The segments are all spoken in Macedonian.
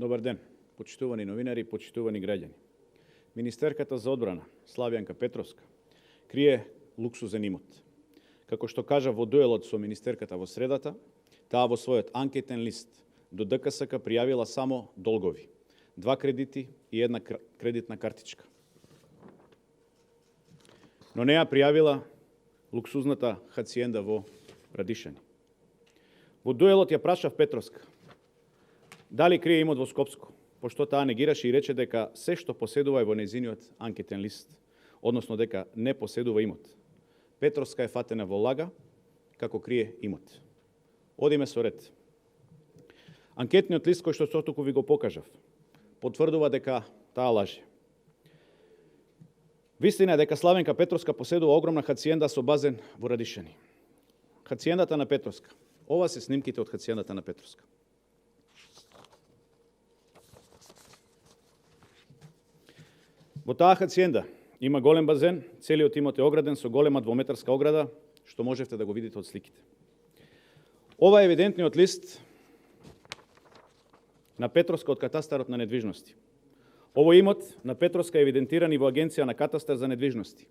Добар ден, почитувани новинари, почитувани граѓани. Министерката за одбрана, Славјанка Петровска, крие луксузен имот. Како што кажа во дуелот со министерката во средата, таа во својот анкетен лист до ДКСК пријавила само долгови, 2 кредити и 1 кредитна картичка. Но не ја пријавила луксузната хациенда во Радишани. Во дуелот ја прашав Петровска дали крие имот во Скопско, пошто таа негираше и рече дека се што поседува е во нејзиниот анкетен лист, односно дека не поседува имот. Петровска е фатена во лага како крие имот. Одиме со ред. Анкетниот лист кој што сотоку ви го покажав потврдува дека таа лаже. Вистина е дека Славенка Петровска поседува огромна хациенда со базен во Радишани. Хациендата на Петровска. Ова се снимките од хациендата на Петровска. Во таа хациенда има голем базен, целиот имот е ограден со голема двометарска ограда, што можевте да го видите од сликите. Ова е евидентниот лист на Петровска од катастарот на недвижности. Овој имот на Петровска е евидентиран и во Агенција на катастар за недвижности.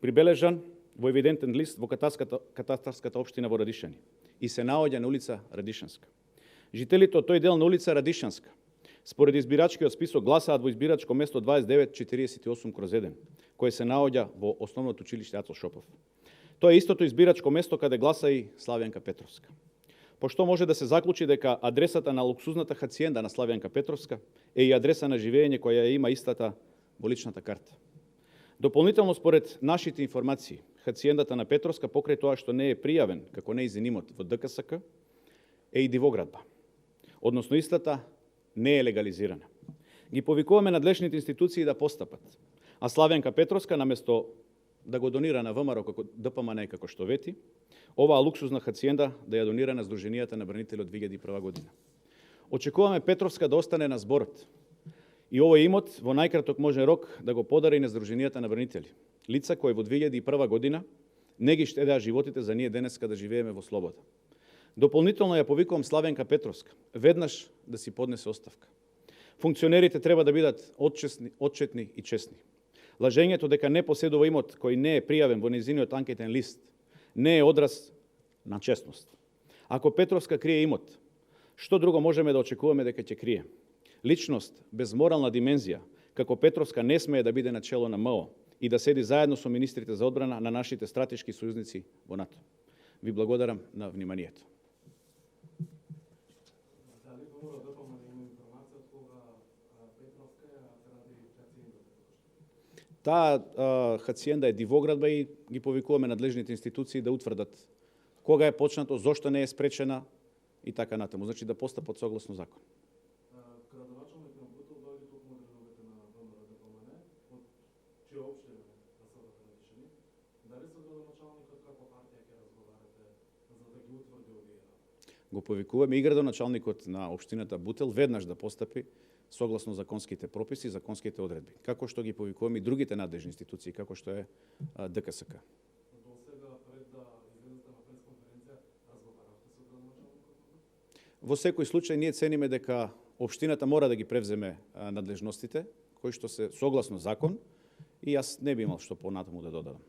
Прибележан во евидентен лист во катастарската општина во Радишани и се наоѓа на улица Радишанска. Жителите од тој дел на улица Радишанска според избирачкиот список гласаат во избирачко место 2948/1, кое се наоѓа во основното училиште Ацо Шопов. Тоа е истото избирачко место каде гласа и Славјанка Петровска. Пошто може да се заклучи дека адресата на луксузната хациенда на Славјанка Петровска е и адреса на живење која има истата во личната карта. Дополнително според нашите информации, хациендата на Петровска покрај тоа што не е пријавен како нејзин имот во ДКСК е и дивоградба. Односно истата не е легализирана. Ги повикуваме надлежните институции да постапат, а Славјанка Петровска наместо да го донира на ВМРО како ДПМН како што вети, оваа луксузна хациенда да ја донира на Сдруженијата на бранители од 2001 година. Очекуваме Петровска да остане на зборот и овој имот во најкраток можен рок да го подари на Сдруженијата на бранители, лица кои во 2001 година не ги штедеа животите за ние денеска да живееме во слобода. Дополнително ја повикувам Славјанка Петровска веднаш да си поднесе оставка. Функционерите треба да бидат отчетни и честни. Лажењето дека не поседува имот кој не е пријавен во нејзиниот анкетен лист не е одраз на честност. Ако Петровска крие имот, што друго можеме да очекуваме дека ќе крие? Личност без морална димензија, како Петровска не смее да биде на чело на МО и да седи заедно со министрите за одбрана на нашите стратешки сојузници во НАТО. Ви благодарам на вниманието. Таа хациенда е дивоградба и ги повикуваме надлежните институции да утврдат кога е почнато, зошто не е спречена и така натаму. Значи да постапат согласно закон. Градоначалник на Бутел дојде токму од редовите на ВМРО ДПМН, од чија општина на селото Радишани. Дали со градоначалникот како партија ќе разговарате за да ги утврди овие? Го повикуваме и градоначалникот на општината Бутел веднаш да постапи согласно законските прописи, законските одредби. Како што ги повикуваме и другите надлежни институции, како што е ДКСК. До сега пред да излезете на пресконференција, разговаравте со градоначалникот? Во секој случај ние цениме дека општината мора да ги превземе надлежностите, кои што се согласно закон, и јас не би имал што понатаму да додадам.